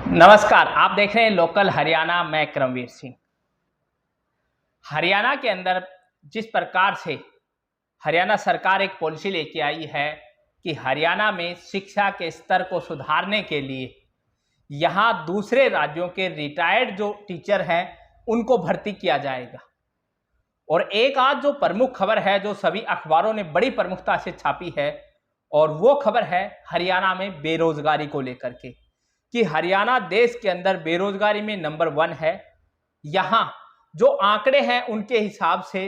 नमस्कार, आप देख रहे हैं लोकल हरियाणा। मैं करमवीर सिंह। हरियाणा के अंदर जिस प्रकार से हरियाणा सरकार एक पॉलिसी लेके आई है कि हरियाणा में शिक्षा के स्तर को सुधारने के लिए यहाँ दूसरे राज्यों के रिटायर्ड जो टीचर हैं उनको भर्ती किया जाएगा। और एक आज जो प्रमुख खबर है जो सभी अखबारों ने बड़ी प्रमुखता से छापी है, और वो खबर है हरियाणा में बेरोजगारी को लेकर के कि हरियाणा देश के अंदर बेरोजगारी में नंबर 1 है। यहां जो आंकड़े हैं उनके हिसाब से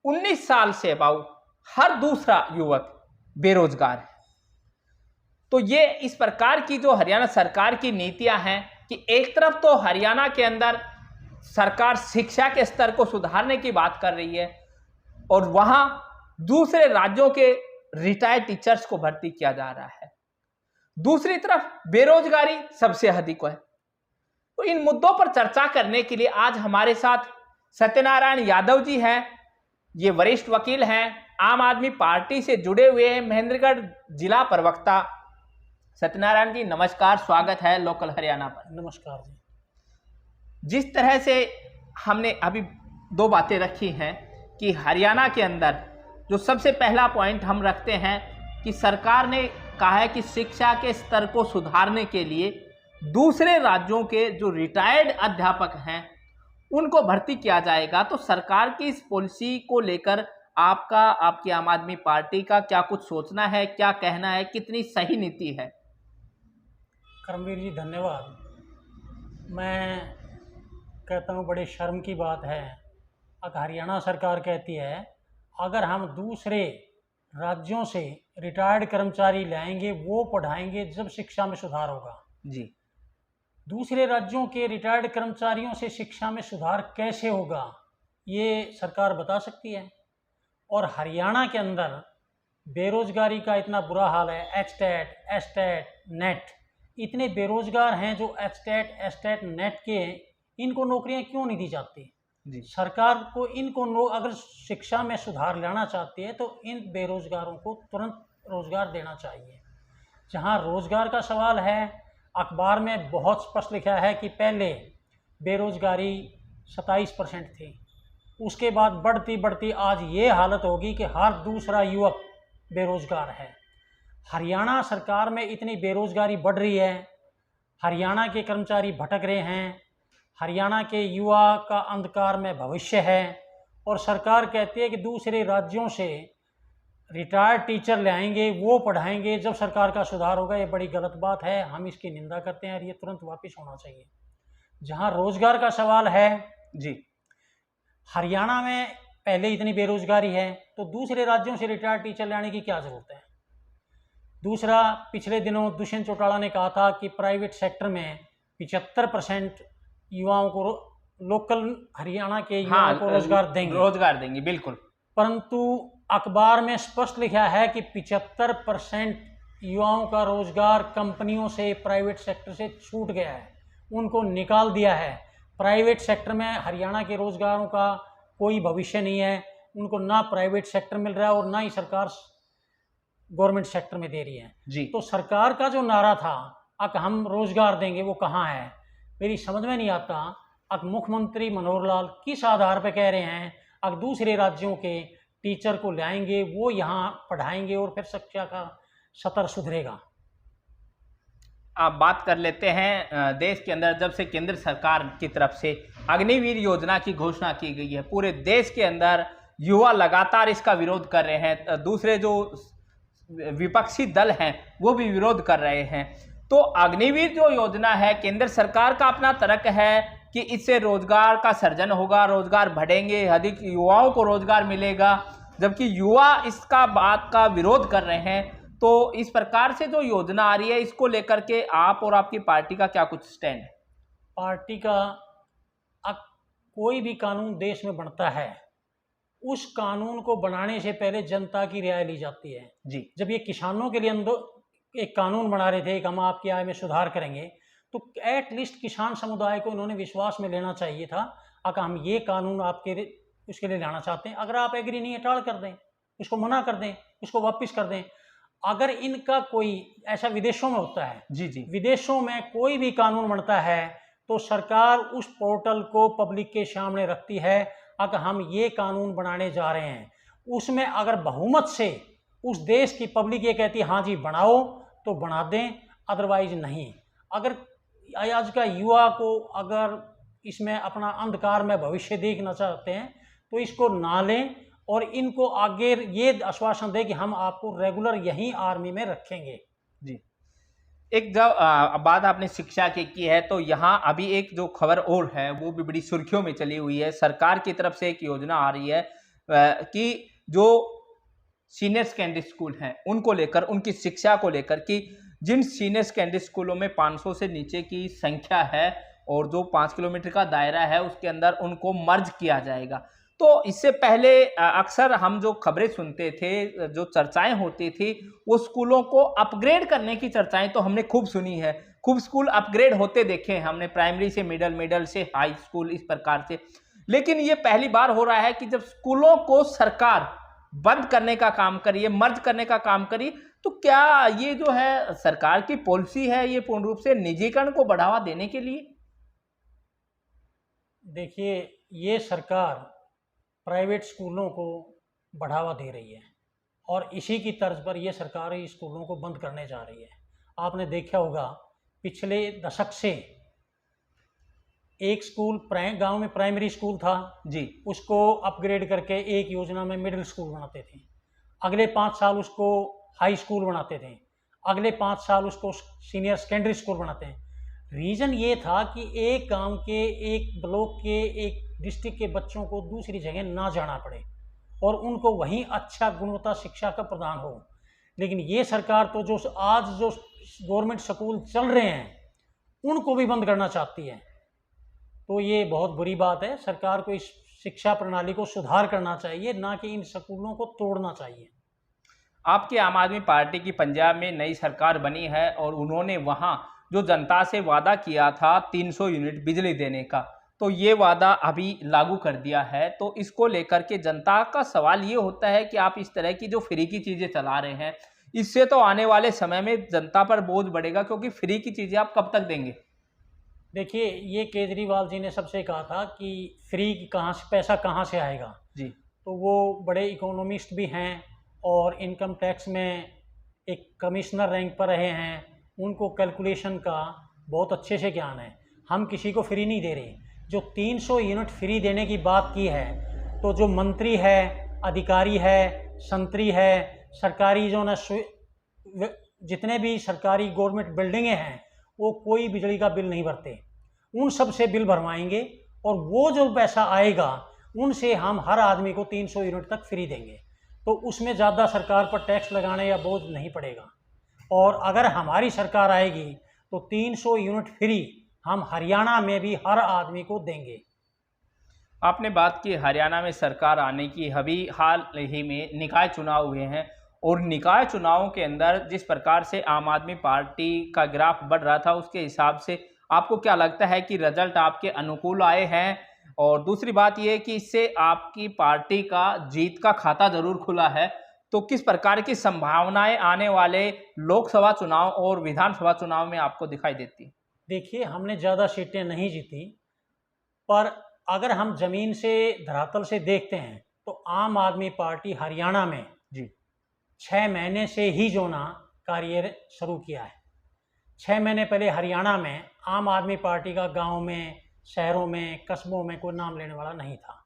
19 साल से अबाउ हर दूसरा युवक बेरोजगार है। तो ये इस प्रकार की जो हरियाणा सरकार की नीतियां हैं कि एक तरफ तो हरियाणा के अंदर सरकार शिक्षा के स्तर को सुधारने की बात कर रही है और वहां दूसरे राज्यों के रिटायर्ड टीचर्स को भर्ती किया जा रहा है, दूसरी तरफ बेरोजगारी सबसे अधिक है। तो इन मुद्दों पर चर्चा करने के लिए आज हमारे साथ सत्यनारायण यादव जी हैं। ये वरिष्ठ वकील हैं, आम आदमी पार्टी से जुड़े हुए हैं, महेंद्रगढ़ जिला प्रवक्ता। सत्यनारायण जी नमस्कार, स्वागत है लोकल हरियाणा पर। नमस्कार जी। जिस तरह से हमने अभी 2 बातें रखी हैं कि हरियाणा के अंदर जो सबसे पहला पॉइंट हम रखते हैं कि सरकार ने कहा है कि शिक्षा के स्तर को सुधारने के लिए दूसरे राज्यों के जो रिटायर्ड अध्यापक हैं उनको भर्ती किया जाएगा। तो सरकार की इस पॉलिसी को लेकर आपकी आम आदमी पार्टी का क्या कुछ सोचना है, क्या कहना है, कितनी सही नीति है? करमवीर जी धन्यवाद। मैं कहता हूँ बड़े शर्म की बात है अगर हरियाणा सरकार कहती है अगर हम दूसरे राज्यों से रिटायर्ड कर्मचारी लाएंगे वो पढ़ाएंगे जब शिक्षा में सुधार होगा। जी, दूसरे राज्यों के रिटायर्ड कर्मचारियों से शिक्षा में सुधार कैसे होगा ये सरकार बता सकती है। और हरियाणा के अंदर बेरोजगारी का इतना बुरा हाल है, एचटेट, एसटेट, नेट, इतने बेरोजगार हैं जो एचटेट, एसटेट, नेट के इनको नौकरियां क्यों नहीं दी जाती? जी, सरकार को इनको अगर शिक्षा में सुधार लाना चाहती है तो इन बेरोजगारों को तुरंत रोजगार देना चाहिए। जहां रोजगार का सवाल है, अखबार में बहुत स्पष्ट लिखा है कि पहले बेरोजगारी 27% थी, उसके बाद बढ़ती बढ़ती आज ये हालत होगी कि हर दूसरा युवक बेरोजगार है। हरियाणा सरकार में इतनी बेरोजगारी बढ़ रही है, हरियाणा के कर्मचारी भटक रहे हैं, हरियाणा के युवा का अंधकार में भविष्य है, और सरकार कहती है कि दूसरे राज्यों से रिटायर्ड टीचर ले आएंगे वो पढ़ाएंगे जब सरकार का सुधार होगा। ये बड़ी गलत बात है, हम इसकी निंदा करते हैं और ये तुरंत वापस होना चाहिए। जहां रोजगार का सवाल है जी, हरियाणा में पहले इतनी बेरोजगारी है तो दूसरे राज्यों से रिटायर्ड टीचर लाने की क्या जरूरत है? दूसरा, पिछले दिनों दुष्यंत चौटाला ने कहा था कि प्राइवेट सेक्टर में 75% युवाओं को लोकल हरियाणा के युवाओं को रोजगार देंगे। बिल्कुल। परंतु अखबार में स्पष्ट लिखा है कि 75% युवाओं का रोजगार कंपनियों से, प्राइवेट सेक्टर से छूट गया है, उनको निकाल दिया है। प्राइवेट सेक्टर में हरियाणा के रोजगारों का कोई भविष्य नहीं है, उनको ना प्राइवेट सेक्टर मिल रहा है और ना ही सरकार गवर्नमेंट सेक्टर में दे रही है। जी, तो सरकार का जो नारा था अब हम रोजगार देंगे वो कहाँ है? मेरी समझ में नहीं आता। अब मुख्यमंत्री मनोहर लाल किस आधार पर कह रहे हैं अब दूसरे राज्यों के टीचर को लाएंगे वो यहाँ पढ़ाएंगे और फिर शिक्षा का स्तर सुधरेगा? आप बात कर लेते हैं देश के अंदर जब से केंद्र सरकार की तरफ से अग्निवीर योजना की घोषणा की गई है, पूरे देश के अंदर युवा लगातार इसका विरोध कर रहे हैं, दूसरे जो विपक्षी दल हैं वो भी विरोध कर रहे हैं। तो अग्निवीर जो योजना है, केंद्र सरकार का अपना तर्क है कि इससे रोजगार का सृजन होगा, रोजगार बढ़ेंगे, अधिक युवाओं को रोजगार मिलेगा, जबकि युवा इसका बात का विरोध कर रहे हैं। तो इस प्रकार से जो योजना आ रही है इसको लेकर के आप और आपकी पार्टी का क्या कुछ स्टैंड है? पार्टी का अब कोई भी कानून देश में बनता है उस कानून को बनाने से पहले जनता की राय ली जाती है। जी, जब ये किसानों के लिए एक कानून बना रहे थे कि हम आपकी आय में सुधार करेंगे तो एटलीस्ट किसान समुदाय को इन्होंने विश्वास में लेना चाहिए था अगर हम ये कानून आपके उसके लिए लाना चाहते हैं। अगर आप एग्री नहीं है टाल कर दें, उसको मना कर दें, उसको वापस कर दें। अगर इनका कोई ऐसा विदेशों में होता है, जी जी विदेशों में कोई भी कानून बनता है तो सरकार उस पोर्टल को पब्लिक के सामने रखती है, अगर हम ये कानून बनाने जा रहे हैं, उसमें अगर बहुमत से उस देश की पब्लिक ये कहती है हाँ जी बनाओ तो बना दें, अदरवाइज नहीं। अगर आज का युवा को अगर इसमें अपना अंधकार में भविष्य देखना चाहते हैं तो इसको ना लें और इनको आगे ये आश्वासन दें कि हम आपको रेगुलर यहीं आर्मी में रखेंगे। जी। एक जब बात आपने शिक्षा की है, तो यहाँ अभी एक जो खबर और है वो भी बड़ी सुर्खियों में चली हुई है। सरकार की तरफ से एक योजना आ रही है कि जो सीनियर सेकेंडरी स्कूल हैं उनको लेकर, उनकी शिक्षा को लेकर, कि जिन सीनियर सेकेंडरी स्कूलों में 500 से नीचे की संख्या है और जो 5 किलोमीटर का दायरा है उसके अंदर उनको मर्ज किया जाएगा। तो इससे पहले अक्सर हम जो खबरें सुनते थे, जो चर्चाएं होती थी, वो स्कूलों को अपग्रेड करने की चर्चाएं तो हमने खूब सुनी है, खूब स्कूल अपग्रेड होते देखे हैं हमने, प्राइमरी से मिडिल, मिडिल से हाई स्कूल, इस प्रकार से। लेकिन ये पहली बार हो रहा है कि जब स्कूलों को सरकार बंद करने का काम करी है, मर्ज करने का काम करी, तो क्या ये जो है सरकार की पॉलिसी है, ये पूर्ण रूप से निजीकरण को बढ़ावा देने के लिए? देखिए, ये सरकार प्राइवेट स्कूलों को बढ़ावा दे रही है और इसी की तर्ज पर ये सरकारी स्कूलों को बंद करने जा रही है। आपने देखा होगा पिछले दशक से एक स्कूल गांव में प्राइमरी स्कूल था जी, उसको अपग्रेड करके एक योजना में मिडिल स्कूल बनाते थे, अगले 5 साल उसको हाई स्कूल बनाते थे, अगले 5 साल उसको सीनियर सेकेंडरी स्कूल बनाते हैं। रीज़न ये था कि एक गांव के, एक ब्लॉक के, एक डिस्ट्रिक्ट के बच्चों को दूसरी जगह ना जाना पड़े और उनको वहीं अच्छा गुणवत्ता शिक्षा का प्रदान हो। लेकिन ये सरकार तो जो आज जो गवर्नमेंट स्कूल चल रहे हैं उनको भी बंद करना चाहती है। तो ये बहुत बुरी बात है। सरकार को इस शिक्षा प्रणाली को सुधार करना चाहिए, ना कि इन स्कूलों को तोड़ना चाहिए। आपकी आम आदमी पार्टी की पंजाब में नई सरकार बनी है और उन्होंने वहां जो जनता से वादा किया था 300 यूनिट बिजली देने का, तो ये वादा अभी लागू कर दिया है। तो इसको लेकर के जनता का सवाल ये होता है कि आप इस तरह की जो फ्री की चीज़ें चला रहे हैं, इससे तो आने वाले समय में जनता पर बोझ बढ़ेगा, क्योंकि फ्री की चीज़ें आप कब तक देंगे? देखिए, ये केजरीवाल जी ने सबसे कहा था कि फ्री कहाँ से, पैसा कहाँ से आएगा। जी, तो वो बड़े इकोनॉमिस्ट भी हैं और इनकम टैक्स में एक कमिश्नर रैंक पर रहे हैं, उनको कैलकुलेशन का बहुत अच्छे से ज्ञान है। हम किसी को फ्री नहीं दे रहे। जो 300 यूनिट फ्री देने की बात की है, तो जो मंत्री है, अधिकारी है, संतरी है, सरकारी जो ना जितने भी सरकारी गवर्नमेंट बिल्डिंगें हैं वो कोई बिजली का बिल नहीं भरते, उन सब से बिल भरवाएंगे और वो जो पैसा आएगा उनसे हम हर आदमी को 300 यूनिट तक फ्री देंगे। तो उसमें ज़्यादा सरकार पर टैक्स लगाने या बोझ नहीं पड़ेगा। और अगर हमारी सरकार आएगी तो 300 यूनिट फ्री हम हरियाणा में भी हर आदमी को देंगे। आपने बात की हरियाणा में सरकार आने की। अभी हाल ही में निकाय चुनाव हुए हैं और निकाय चुनावों के अंदर जिस प्रकार से आम आदमी पार्टी का ग्राफ बढ़ रहा था, उसके हिसाब से आपको क्या लगता है कि रिजल्ट आपके अनुकूल आए हैं? और दूसरी बात यह है कि इससे आपकी पार्टी का जीत का खाता जरूर खुला है, तो किस प्रकार की संभावनाएं आने वाले लोकसभा चुनाव और विधानसभा चुनाव में आपको दिखाई देती? देखिए, हमने ज़्यादा सीटें नहीं जीती, पर अगर हम ज़मीन से, धरातल से देखते हैं तो आम आदमी पार्टी हरियाणा में जी, 6 महीने से ही जो ना कार्य शुरू किया है। 6 महीने पहले हरियाणा में आम आदमी पार्टी का गांव में, शहरों में, कस्बों में कोई नाम लेने वाला नहीं था।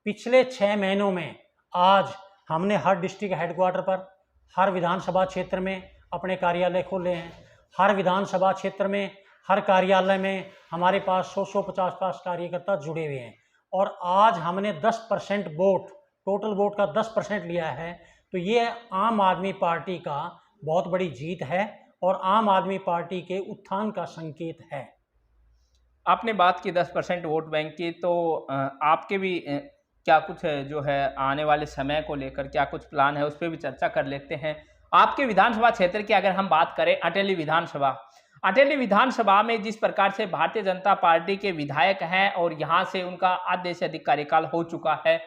पिछले 6 महीनों में आज हमने हर डिस्ट्रिक्ट हेडक्वार्टर पर, हर विधानसभा क्षेत्र में अपने कार्यालय खोले हैं। हर विधानसभा क्षेत्र में, हर कार्यालय में हमारे पास 100-150 कार्यकर्ता जुड़े हुए हैं और आज हमने 10% वोट, टोटल वोट का 10% लिया है। तो ये आम आदमी पार्टी का बहुत बड़ी जीत है और आम आदमी पार्टी के उत्थान का संकेत है। आपने बात की 10% वोट बैंक की, तो आपके भी क्या कुछ जो है आने वाले समय को लेकर क्या कुछ प्लान है, उस पर भी चर्चा कर लेते हैं। आपके विधानसभा क्षेत्र की अगर हम बात करें, अटेली विधानसभा, अटेली विधानसभा में जिस प्रकार से भारतीय जनता पार्टी के विधायक हैं और यहाँ से उनका आधे से अधिक कार्यकाल हो चुका है,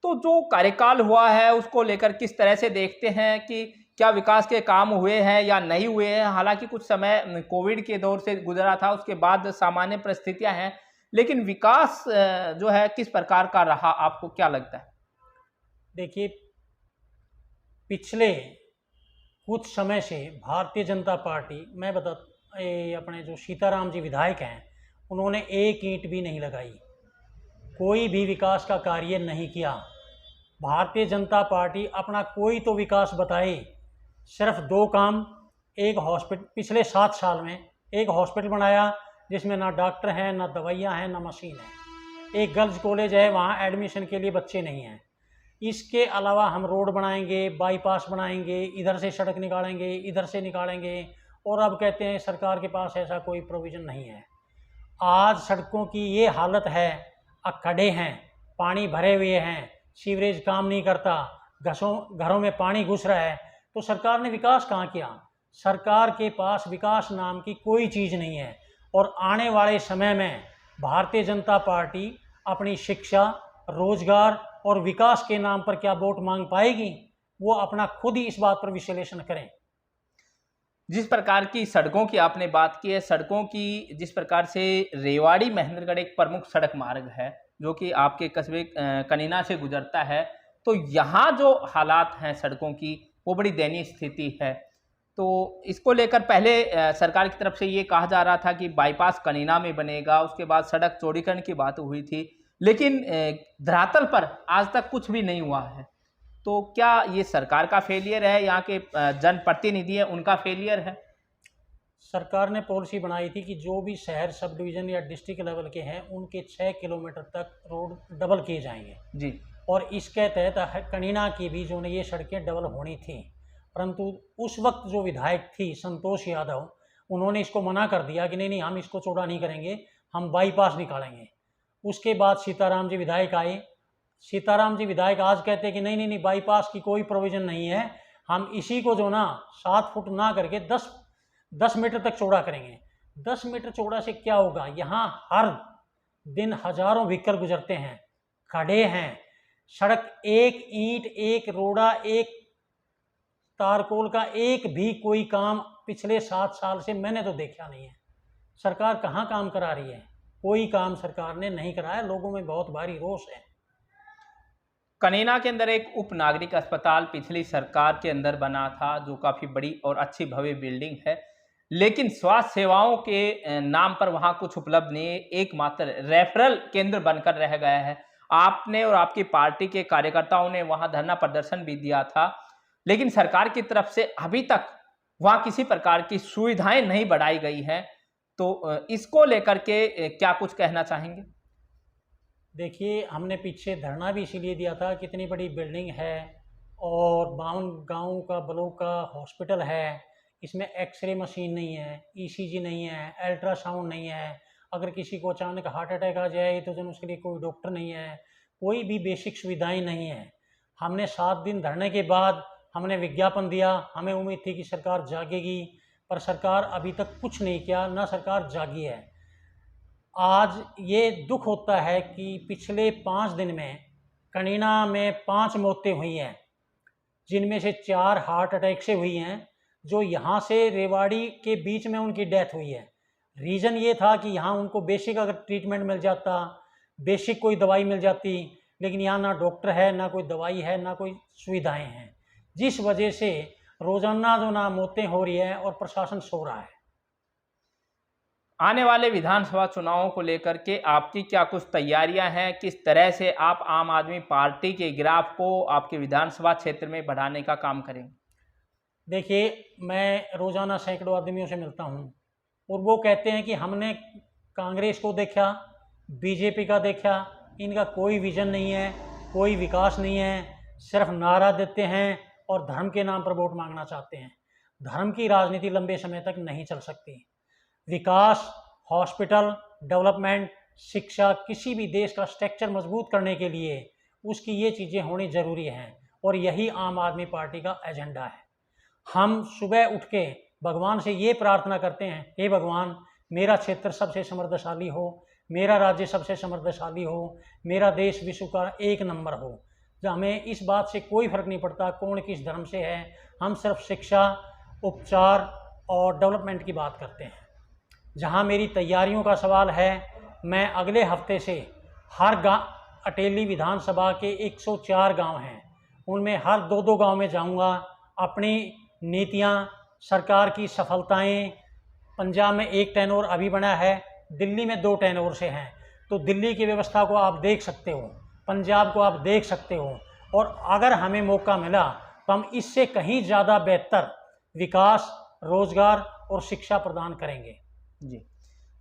तो जो कार्यकाल हुआ है उसको लेकर किस तरह से देखते हैं कि क्या विकास के काम हुए हैं या नहीं हुए हैं? हालांकि कुछ समय कोविड के दौर से गुजरा था, उसके बाद सामान्य परिस्थितियां हैं, लेकिन विकास जो है किस प्रकार का रहा, आपको क्या लगता है? देखिए, पिछले कुछ समय से भारतीय जनता पार्टी, मैं बता अपने जो सीताराम जी विधायक हैं, उन्होंने एक ईंट भी नहीं लगाई, कोई भी विकास का कार्य नहीं किया। भारतीय जनता पार्टी अपना कोई तो विकास बताए। सिर्फ दो काम, एक हॉस्पिटल पिछले 7 साल में एक हॉस्पिटल बनाया जिसमें ना डॉक्टर हैं, ना दवाइयाँ हैं, ना मशीन है। एक गर्ल्स कॉलेज है, वहाँ एडमिशन के लिए बच्चे नहीं हैं। इसके अलावा हम रोड बनाएंगे, बाईपास बनाएंगे, इधर से सड़क निकालेंगे, इधर से निकालेंगे, और अब कहते हैं सरकार के पास ऐसा कोई प्रोविज़न नहीं है। आज सड़कों की ये हालत है, खड्डे हैं, पानी भरे हुए हैं, सीवरेज काम नहीं करता, घरों में पानी घुस रहा है, तो सरकार ने विकास कहाँ किया? सरकार के पास विकास नाम की कोई चीज़ नहीं है। और आने वाले समय में भारतीय जनता पार्टी अपनी शिक्षा, रोजगार और विकास के नाम पर क्या वोट मांग पाएगी, वो अपना खुद ही इस बात पर विश्लेषण करें। जिस प्रकार की सड़कों की आपने बात की है, सड़कों की जिस प्रकार से रेवाड़ी महेंद्रगढ़ एक प्रमुख सड़क मार्ग है जो कि आपके कस्बे कनीना से गुजरता है, तो यहाँ जो हालात हैं सड़कों की वो बड़ी दयनीय स्थिति है। तो इसको लेकर पहले सरकार की तरफ से ये कहा जा रहा था कि बाईपास कनीना में बनेगा, उसके बाद सड़क चौड़ीकरण की बात हुई थी, लेकिन धरातल पर आज तक कुछ भी नहीं हुआ है। तो क्या ये सरकार का फेलियर है, यहाँ के जनप्रतिनिधि हैं उनका फेलियर है? सरकार ने पॉलिसी बनाई थी कि जो भी शहर, सब डिवीज़न या डिस्ट्रिक्ट लेवल के हैं, उनके 6 किलोमीटर तक रोड डबल किए जाएंगे जी। और इसके तहत कनीना की भी जो ये सड़कें डबल होनी थी। परंतु उस वक्त जो विधायक थी संतोष यादव, उन्होंने इसको मना कर दिया कि नहीं, हम इसको चौड़ा नहीं करेंगे, हम बाईपास निकालेंगे। उसके बाद सीताराम जी विधायक आए। सीताराम जी विधायक आज कहते हैं कि नहीं, बाईपास की कोई प्रोविज़न नहीं है, हम इसी को जो 7 फुट ना करके 10 मीटर तक चौड़ा करेंगे। 10 मीटर चौड़ा से क्या होगा? यहाँ हर दिन हजारों व्हीकल गुजरते हैं, खड़े हैं, सड़क एक ईंट, एक रोड़ा, एक तारकोल का एक भी कोई काम पिछले 7 साल से मैंने तो देखा नहीं है। सरकार कहाँ काम करा रही है? कोई काम सरकार ने नहीं कराया। लोगों में बहुत भारी रोष है। कनीना के अंदर एक उप नागरिक अस्पताल पिछली सरकार के अंदर बना था जो काफ़ी बड़ी और अच्छी भव्य बिल्डिंग है, लेकिन स्वास्थ्य सेवाओं के नाम पर वहाँ कुछ उपलब्ध नहीं है, एकमात्र रेफरल केंद्र बनकर रह गया है। आपने और आपकी पार्टी के कार्यकर्ताओं ने वहाँ धरना प्रदर्शन भी दिया था, लेकिन सरकार की तरफ से अभी तक वहाँ किसी प्रकार की सुविधाएं नहीं बढ़ाई गई हैं। तो इसको लेकर के क्या कुछ कहना चाहेंगे? देखिए, हमने पीछे धरना भी इसीलिए दिया था, कितनी बड़ी बिल्डिंग है और 52 गाँव का ब्लॉक का हॉस्पिटल है, इसमें एक्सरे मशीन नहीं है, ईसीजी नहीं है, अल्ट्रासाउंड नहीं है, अगर किसी को अचानक हार्ट अटैक आ जाए तो उसके लिए कोई डॉक्टर नहीं है, कोई भी बेसिक सुविधाएं नहीं है। हमने 7 दिन धरने के बाद हमने विज्ञापन दिया, हमें उम्मीद थी कि सरकार जागेगी, पर सरकार अभी तक कुछ नहीं किया, ना सरकार जागी है। आज ये दुख होता है कि पिछले 5 दिन में कनीना में 5 मौतें हुई हैं, जिनमें से 4 हार्ट अटैक से हुई हैं, जो यहाँ से रेवाड़ी के बीच में उनकी डेथ हुई है। रीज़न ये था कि यहाँ उनको बेसिक अगर ट्रीटमेंट मिल जाता, बेसिक कोई दवाई मिल जाती, लेकिन यहाँ ना डॉक्टर है, ना कोई दवाई है, ना कोई सुविधाएं हैं, जिस वजह से रोज़ाना जो ना मौतें हो रही है और प्रशासन सो रहा है। आने वाले विधानसभा चुनावों को लेकर के आपकी क्या कुछ तैयारियां हैं? किस तरह से आप आम आदमी पार्टी के ग्राफ को आपके विधानसभा क्षेत्र में बढ़ाने का काम करेंगे? देखिए, मैं रोज़ाना सैकड़ों आदमियों से मिलता हूँ और वो कहते हैं कि हमने कांग्रेस को देखा, बीजेपी का देखा, इनका कोई विज़न नहीं है, कोई विकास नहीं है, सिर्फ नारा देते हैं और धर्म के नाम पर वोट मांगना चाहते हैं। धर्म की राजनीति लंबे समय तक नहीं चल सकती। विकास, हॉस्पिटल, डेवलपमेंट, शिक्षा, किसी भी देश का स्ट्रक्चर मजबूत करने के लिए उसकी ये चीज़ें होनी ज़रूरी हैं और यही आम आदमी पार्टी का एजेंडा है। हम सुबह उठ के भगवान से ये प्रार्थना करते हैं, हे भगवान, मेरा क्षेत्र सबसे समृद्धशाली हो, मेरा राज्य सबसे समृद्धशाली हो, मेरा देश विश्व का 1 नंबर हो, जो हमें इस बात से कोई फ़र्क नहीं पड़ता कौन किस धर्म से है, हम सिर्फ शिक्षा, उपचार और डेवलपमेंट की बात करते हैं। जहाँ मेरी तैयारियों का सवाल है, मैं अगले हफ्ते से हर अटेली विधानसभा के 104 गांव हैं, उनमें हर 2-2 गांव में जाऊंगा। अपनी नीतियां, सरकार की सफलताएं, पंजाब में 1 टेनोर अभी बना है, दिल्ली में 2 टेनोर से हैं, तो दिल्ली की व्यवस्था को आप देख सकते हो, पंजाब को आप देख सकते हो, और अगर हमें मौका मिला तो हम इससे कहीं ज़्यादा बेहतर विकास, रोजगार और शिक्षा प्रदान करेंगे। जी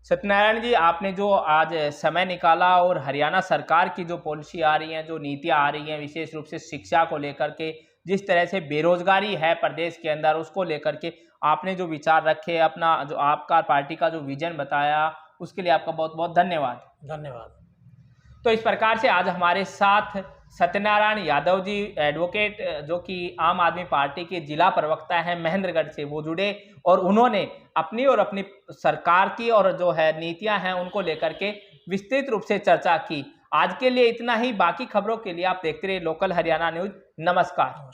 सत्यनारायण जी, आपने जो आज समय निकाला और हरियाणा सरकार की जो पॉलिसी आ रही है, जो नीतियां आ रही हैं, विशेष रूप से शिक्षा को लेकर के, जिस तरह से बेरोजगारी है प्रदेश के अंदर, उसको लेकर के आपने जो विचार रखे, अपना जो आपका पार्टी का जो विजन बताया, उसके लिए आपका बहुत बहुत धन्यवाद। धन्यवाद। तो इस प्रकार से आज हमारे साथ सत्यनारायण यादव जी, एडवोकेट, जो कि आम आदमी पार्टी के जिला प्रवक्ता हैं महेंद्रगढ़ से, वो जुड़े और उन्होंने अपनी और अपनी सरकार की और जो है नीतियां हैं उनको लेकर के विस्तृत रूप से चर्चा की। आज के लिए इतना ही, बाकी खबरों के लिए आप देखते रहिए लोकल हरियाणा न्यूज। नमस्कार।